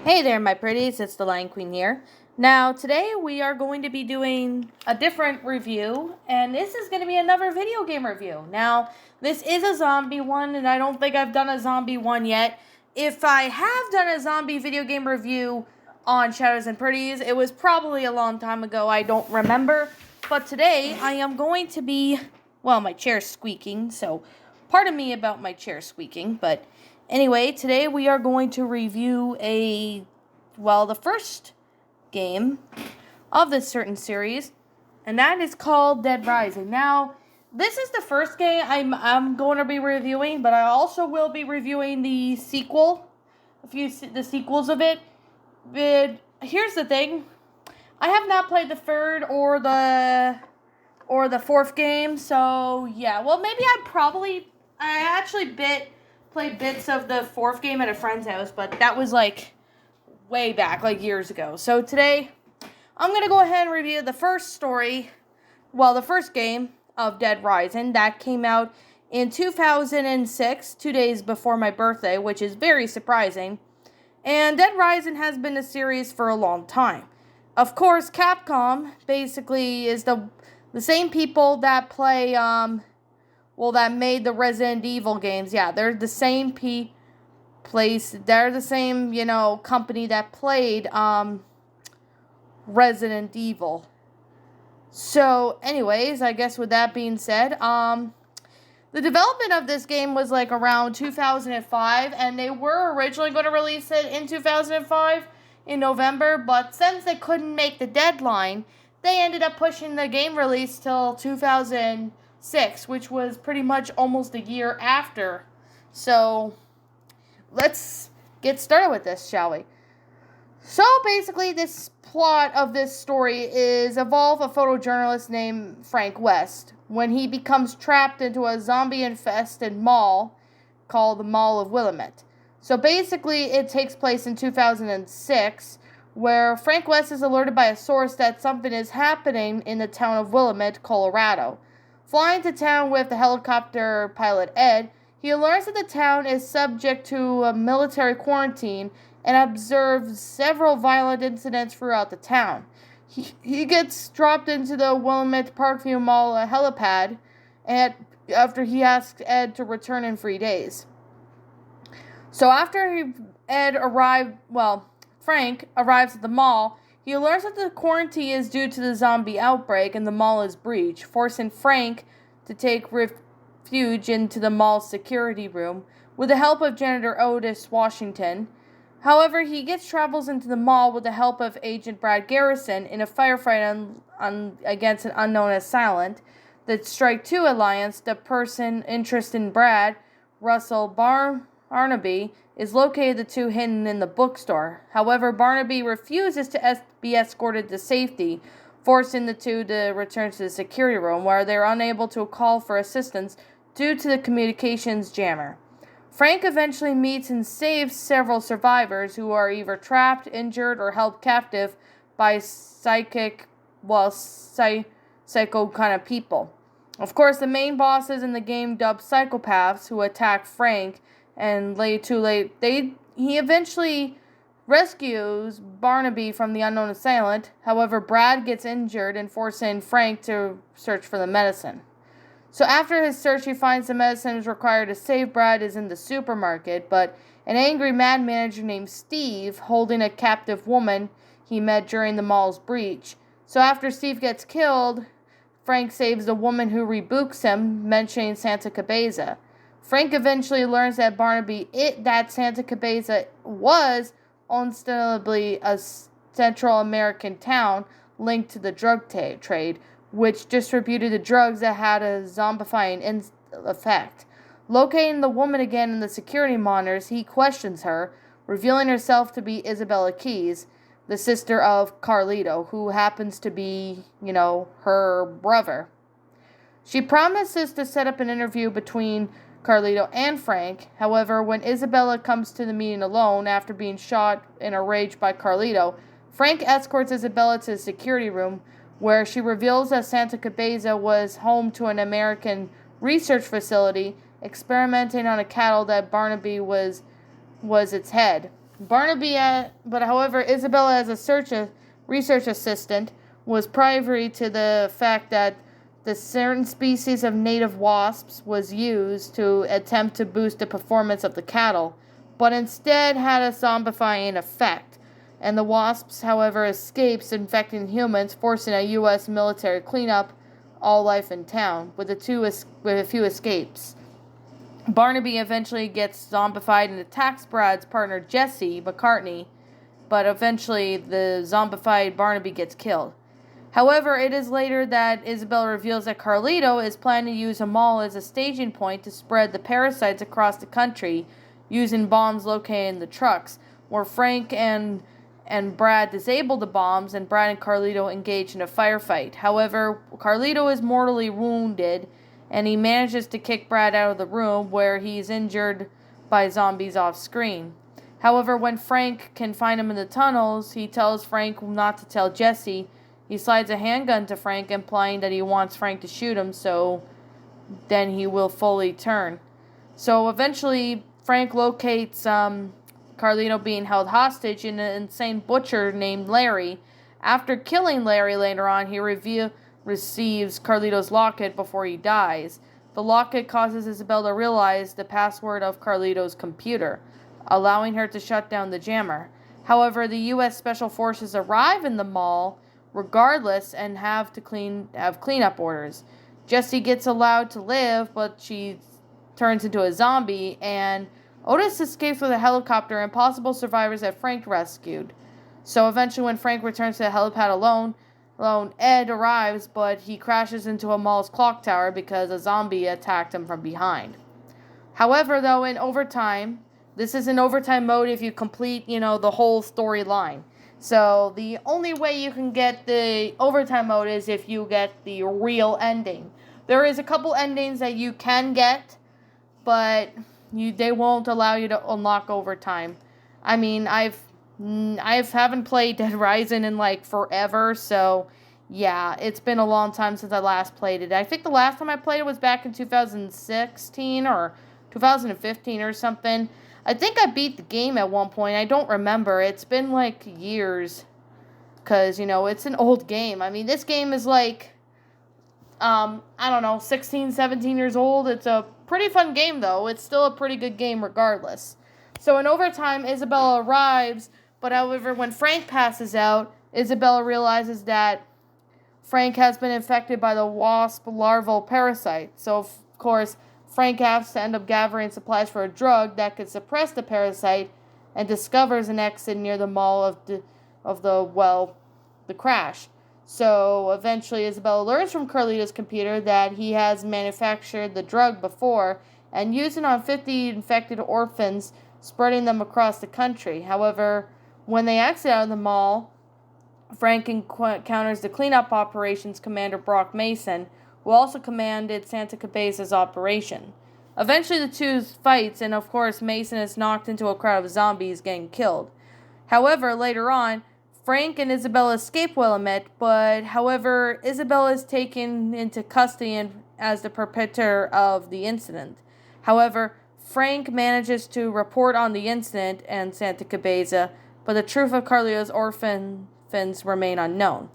Hey there, my pretties. It's the Lion Queen here. Now, today we are going to be doing a different review, and this is going to be another video game review. Now, this is a zombie one, and I don't think I've done a zombie one yet. If I have done a zombie video game review on Shadows and Pretties, it was probably a long time ago. I don't remember. But today, I am going to be, well, my chair's squeaking, so pardon me about my chair squeaking, but anyway, today we are going to review the first game of this certain series, and that is called Dead Rising. Now, this is the first game I'm going to be reviewing, but I also will be reviewing the sequel, the sequels of it. But here's the thing. I have not played the third or the fourth game, so yeah. Well, maybe I actually played bits of the fourth game at a friend's house, but that was like way back, like years ago. So today, I'm going to go ahead and review the first game of Dead Rising that came out in 2006, 2 days before my birthday, which is very surprising. And Dead Rising has been a series for a long time. Of course, Capcom basically is the same people that play, that made the Resident Evil games. Yeah, they're the same they're the same, company that played, Resident Evil. So, anyways, I guess with that being said, the development of this game was like around 2005, and they were originally going to release it in 2005 in November, but since they couldn't make the deadline, they ended up pushing the game release till 2006, which was pretty much almost a year after. So, let's get started with this, shall we? So, basically, this plot of this story is a photojournalist named Frank West when he becomes trapped into a zombie-infested mall called the Mall of Willamette. So basically, it takes place in 2006, where Frank West is alerted by a source that something is happening in the town of Willamette, Colorado. Flying to town with the helicopter pilot Ed, he learns that the town is subject to a military quarantine and observes several violent incidents throughout the town. He gets dropped into the Willamette Parkview Mall helipad after he asks Ed to return in 3 days. So after Frank arrives at the mall, he learns that the quarantine is due to the zombie outbreak and the mall is breached, forcing Frank to take refuge into the mall's security room with the help of janitor Otis Washington. However, he travels into the mall with the help of Agent Brad Garrison in a firefight against an unknown assailant. The Strike 2 Alliance, the person interested in Brad, Russell Barnaby, is located the two hidden in the bookstore. However, Barnaby refuses to be escorted to safety, forcing the two to return to the security room, where they are unable to call for assistance due to the communications jammer. Frank eventually meets and saves several survivors who are either trapped, injured, or held captive by psycho kind of people. Of course, the main bosses in the game, dubbed psychopaths, who attack Frank, and he eventually rescues Barnaby from the unknown assailant. However, Brad gets injured and forcing Frank to search for the medicine. So after his search, he finds the medicine is required to save Brad is in the supermarket, but an angry mad manager named Steve, holding a captive woman he met during the mall's breach. So after Steve gets killed, Frank saves the woman who rebukes him, mentioning Santa Cabeza. Frank eventually learns that Santa Cabeza was ostensibly a Central American town linked to the drug trade, which distributed the drugs that had a zombifying effect. Locating the woman again in the security monitors, he questions her, revealing herself to be Isabella Keyes, the sister of Carlito, who happens to be, her brother. She promises to set up an interview between Carlito and Frank. However, when Isabella comes to the meeting alone after being shot in a rage by Carlito, Frank escorts Isabella to the security room, where she reveals that Santa Cabeza was home to an American research facility experimenting on a cattle that Barnaby was its head. However, Isabella, as a research assistant, was privy to the fact that the certain species of native wasps was used to attempt to boost the performance of the cattle, but instead had a zombifying effect. And the wasps, however, escapes infecting humans, forcing a U.S. military cleanup all life in town, with a few escapes. Barnaby eventually gets zombified and attacks Brad's partner Jesse McCartney, but eventually the zombified Barnaby gets killed. However, it is later that Isabella reveals that Carlito is planning to use a mall as a staging point to spread the parasites across the country using bombs located in the trucks, where Frank and Brad disable the bombs and Brad and Carlito engage in a firefight. However, Carlito is mortally wounded and he manages to kick Brad out of the room where he's injured by zombies off screen. However, when Frank can find him in the tunnels, he tells Frank not to tell Jesse. He slides a handgun to Frank, implying that he wants Frank to shoot him, so then he will fully turn. So eventually, Frank locates Carlito being held hostage in an insane butcher named Larry. After killing Larry later on, he receives Carlito's locket before he dies. The locket causes Isabel to realize the password of Carlito's computer, allowing her to shut down the jammer. However, the U.S. Special Forces arrive in the mall regardless and have cleanup orders. Jessie gets allowed to live, but she turns into a zombie, and Otis escapes with a helicopter and possible survivors that Frank rescued. So eventually, when Frank returns to the helipad alone, Ed arrives, but he crashes into a mall's clock tower because a zombie attacked him from behind. However, though, this is in overtime mode if you complete, the whole storyline. So the only way you can get the overtime mode is if you get the real ending. There is a couple endings that you can get, but they won't allow you to unlock overtime. I mean, I haven't played Dead Rising in forever, so yeah, it's been a long time since I last played it. I think the last time I played it was back in 2016 or 2015 or something. I think I beat the game at one point. I don't remember. It's been years. Because, it's an old game. I mean, this game is I don't know, 16, 17 years old. It's a pretty fun game, though. It's still a pretty good game regardless. So in overtime, Isabella arrives. But however, when Frank passes out, Isabella realizes that Frank has been infected by the wasp larval parasite. So, of course, Frank has to end up gathering supplies for a drug that could suppress the parasite and discovers an exit near the mall of the crash. So eventually Isabella learns from Carlito's computer that he has manufactured the drug before and used it on 50 infected orphans, spreading them across the country. However, when they exit out of the mall, Frank encounters the cleanup operations commander Brock Mason, who also commanded Santa Cabeza's operation. Eventually the two fights, and of course Mason is knocked into a crowd of zombies getting killed. However, later on, Frank and Isabella escape Willamette, but however, Isabella is taken into custody as the perpetrator of the incident. However, Frank manages to report on the incident and Santa Cabeza, but the truth of Carlito's orphans remain unknown.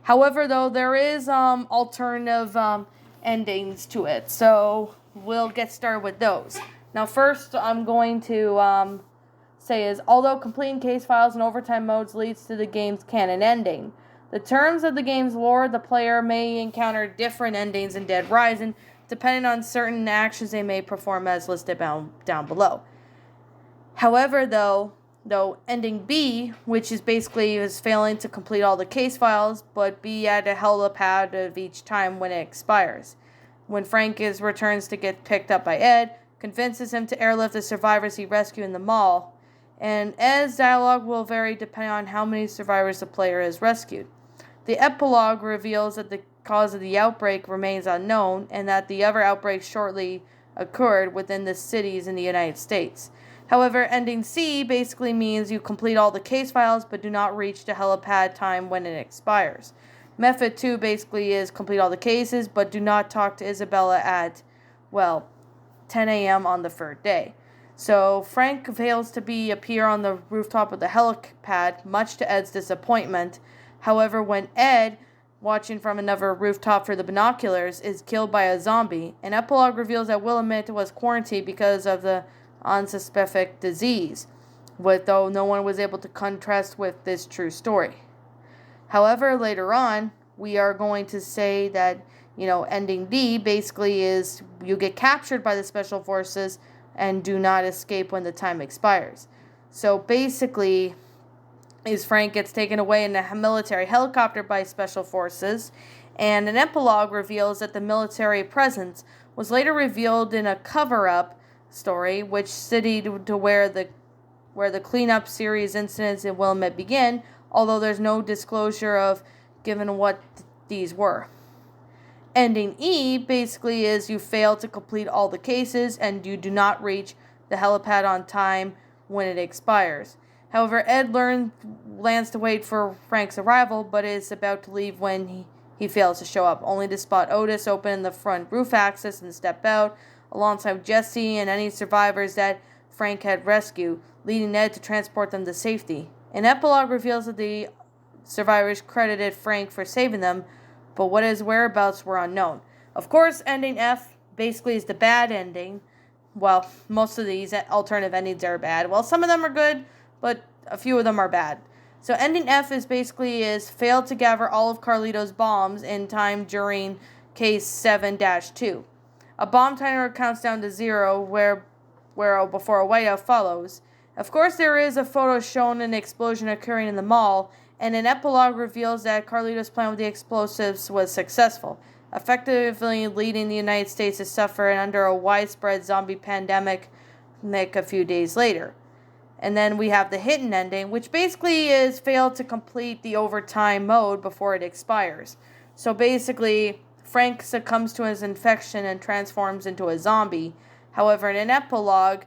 However, though, there is alternative endings to it, so we'll get started with those. Now, first, I'm going to say is, although completing case files and overtime modes leads to the game's canon ending, the terms of the game's lore, the player may encounter different endings in Dead Rising, depending on certain actions they may perform as listed down below. However, though ending B, which is basically failing to complete all the case files, but be at a helipad of each time when it expires. When Frank returns to get picked up by Ed, convinces him to airlift the survivors he rescued in the mall, and Ed's dialogue will vary depending on how many survivors the player has rescued. The epilogue reveals that the cause of the outbreak remains unknown, and that the other outbreaks shortly occurred within the cities in the United States. However, ending C basically means you complete all the case files but do not reach the helipad time when it expires. Method 2 basically is complete all the cases but do not talk to Isabella at, 10 a.m. on the third day. So Frank fails to appear on the rooftop of the helipad, much to Ed's disappointment. However, when Ed, watching from another rooftop through the binoculars, is killed by a zombie, an epilogue reveals that Willamette was quarantined because of the unsuspected disease, though no one was able to contrast with this true story. However, later on, we are going to say that, ending D basically is you get captured by the special forces and do not escape when the time expires. So basically, Frank gets taken away in a military helicopter by special forces, and an epilogue reveals that the military presence was later revealed in a cover-up story, which city to where the cleanup series incidents in Willamette begin, although there's no disclosure of given what these were. Ending E basically is you fail to complete all the cases and you do not reach the helipad on time when it expires. However, Ed lands to wait for Frank's arrival, but is about to leave when he fails to show up, only to spot Otis open the front roof access and step out, alongside Jesse and any survivors that Frank had rescued, leading Ed to transport them to safety. An epilogue reveals that the survivors credited Frank for saving them, but what his whereabouts were unknown. Of course, ending F basically is the bad ending. Well, most of these alternative endings are bad. Well, some of them are good, but a few of them are bad. So ending F is failed to gather all of Carlito's bombs in time during case 7-2. A bomb timer counts down to 0 where before a whiteout follows. Of course, there is a photo showing an explosion occurring in the mall, and an epilogue reveals that Carlito's plan with the explosives was successful, effectively leading the United States to suffer under a widespread zombie pandemic a few days later. And then we have the hidden ending, which basically is failed to complete the overtime mode before it expires. So basically, Frank succumbs to his infection and transforms into a zombie. However, in an epilogue,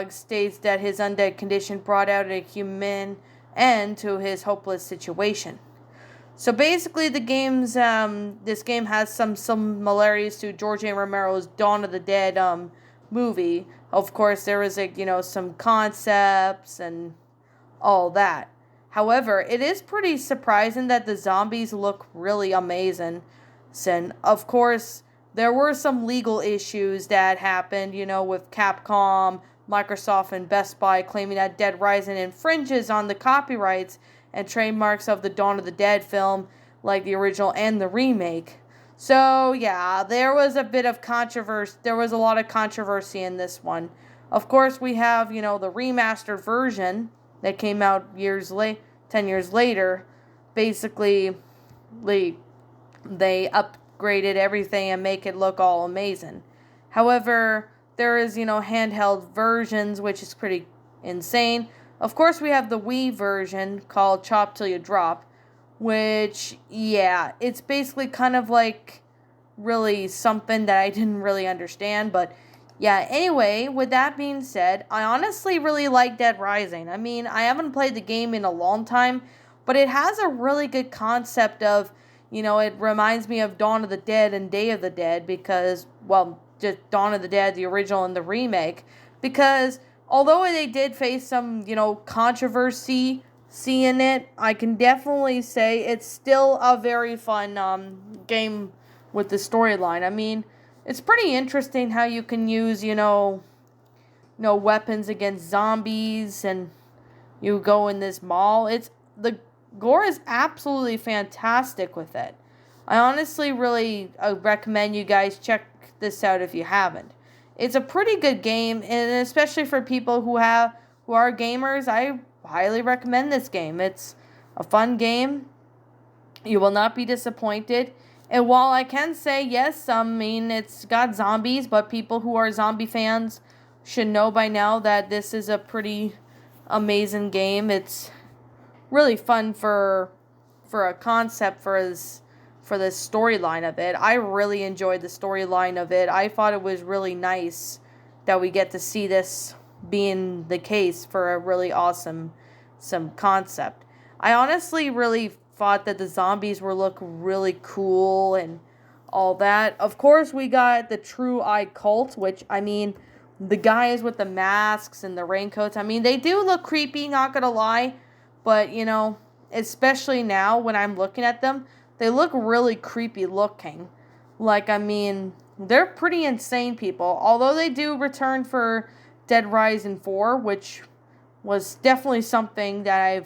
states that his undead condition brought out a human end to his hopeless situation. So basically, this game has some similarities to George A. Romero's Dawn of the Dead movie. Of course, there is some concepts and all that. However, it is pretty surprising that the zombies look really amazing. And of course, there were some legal issues that happened, with Capcom, Microsoft, and Best Buy claiming that Dead Rising infringes on the copyrights and trademarks of the Dawn of the Dead film, like the original and the remake. So, yeah, there was a bit of controversy. There was a lot of controversy in this one. Of course, we have, the remastered version that came out 10 years later. Basically, they upgraded everything and make it look all amazing. However, there is, handheld versions, which is pretty insane. Of course, we have the Wii version called Chop Till You Drop, which, yeah, it's basically kind of like really something that I didn't really understand. But, yeah, anyway, with that being said, I honestly really like Dead Rising. I mean, I haven't played the game in a long time, but it has a really good concept of, it reminds me of Dawn of the Dead and Day of the Dead because, well, just Dawn of the Dead, the original and the remake, because although they did face some, controversy seeing it, I can definitely say it's still a very fun game with the storyline. I mean, it's pretty interesting how you can use, weapons against zombies and you go in this mall. The gore is absolutely fantastic with it. I honestly really recommend you guys check this out if you haven't. It's a pretty good game, and especially for people who are gamers, I highly recommend this game. It's a fun game. You will not be disappointed. And while I can say, yes, it's got zombies, but people who are zombie fans should know by now that this is a pretty amazing game. It's really fun for a concept for the storyline of it. I really enjoyed the storyline of it. I thought it was really nice that we get to see this being the case for a really awesome concept. I honestly really thought that the zombies were look really cool and all that. Of course, we got the True Eye Cult, which, the guys with the masks and the raincoats, I mean, they do look creepy, not gonna lie. But, especially now when I'm looking at them, they look really creepy looking. Like, I mean, they're pretty insane people. Although they do return for Dead Rising 4, which was definitely something that I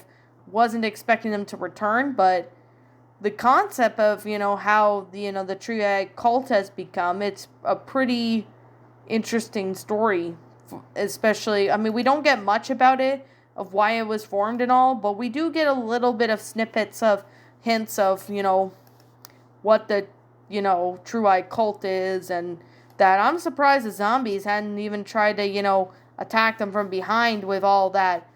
wasn't expecting them to return. But the concept of, how, the Trio cult has become, it's a pretty interesting story. Especially, I mean, we don't get much about it, of why it was formed and all, but we do get a little bit of snippets of hints of, what the, True Eye cult is, and that I'm surprised the zombies hadn't even tried to, attack them from behind with all that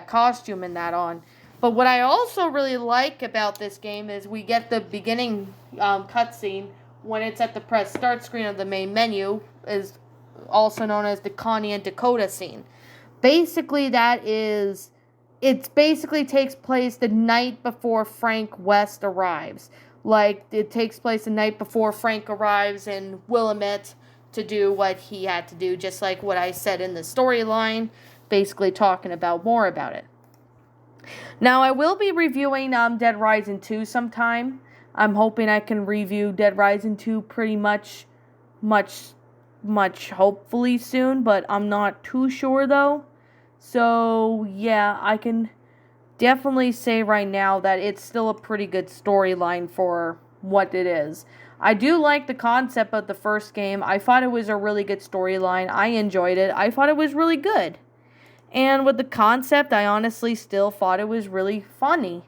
costume and that on. But what I also really like about this game is we get the beginning cutscene when it's at the press start screen of the main menu, is also known as the Connie and Dakota scene. Basically, it basically takes place the night before Frank West arrives. Like, it takes place the night before Frank arrives in Willamette to do what he had to do, just like what I said in the storyline, basically talking about more about it. Now, I will be reviewing Dead Rising 2 sometime. I'm hoping I can review Dead Rising 2 pretty much hopefully soon, but I'm not too sure though. So yeah, I can definitely say right now that it's still a pretty good storyline for what it is. I do like the concept of the first game. I thought it was a really good storyline. I enjoyed it. I thought it was really good. And with the concept, I honestly still thought it was really funny.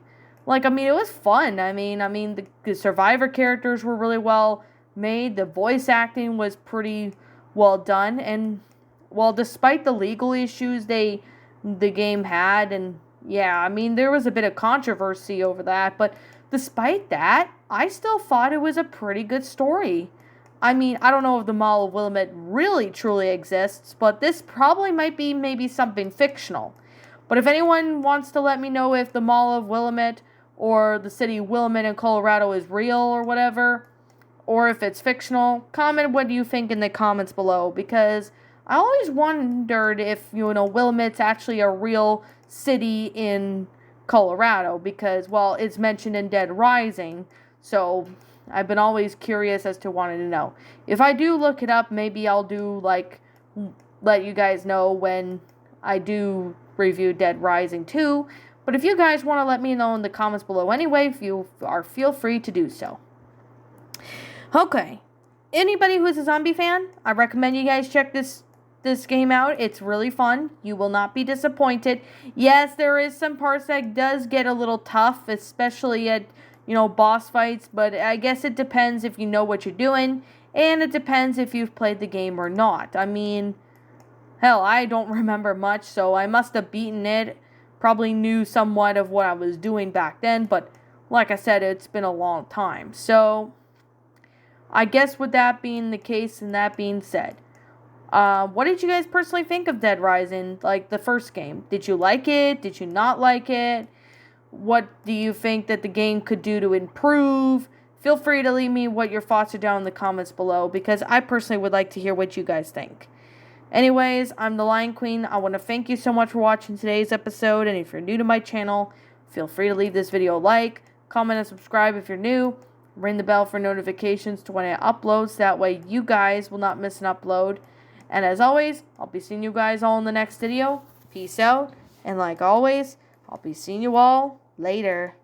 Like, I mean, it was fun. I mean, the Survivor characters were really well made. The voice acting was pretty well done. And, well, despite the legal issues the game had, and yeah, I mean, there was a bit of controversy over that. But despite that, I still thought it was a pretty good story. I mean, I don't know if the Mall of Willamette really truly exists, but this probably might be maybe something fictional. But if anyone wants to let me know if the Mall of Willamette or the city of Willamette in Colorado is real or whatever, or if it's fictional, comment what you think in the comments below, because I always wondered if, Willamette's actually a real city in Colorado, because, well, it's mentioned in Dead Rising, so I've been always curious as to wanting to know. If I do look it up, maybe I'll do, let you guys know when I do review Dead Rising 2, but if you guys want to let me know in the comments below anyway, feel free to do so. Okay, anybody who's a zombie fan, I recommend you guys check this game out. It's really fun. You will not be disappointed. Yes, there is some parts that does get a little tough, especially at, boss fights, but I guess it depends if you know what you're doing, and it depends if you've played the game or not. I mean, hell, I don't remember much, so I must have beaten it. Probably knew somewhat of what I was doing back then, but like I said, it's been a long time. So, I guess with that being the case and that being said, what did you guys personally think of Dead Rising, like the first game? Did you like it? Did you not like it? What do you think that the game could do to improve? Feel free to leave me what your thoughts are down in the comments below, because I personally would like to hear what you guys think. Anyways, I'm the Lion Queen. I want to thank you so much for watching today's episode, and if you're new to my channel, feel free to leave this video a like, comment, and subscribe if you're new. Ring the bell for notifications to when I upload, so that way you guys will not miss an upload. And as always, I'll be seeing you guys all in the next video. Peace out, and like always, I'll be seeing you all later.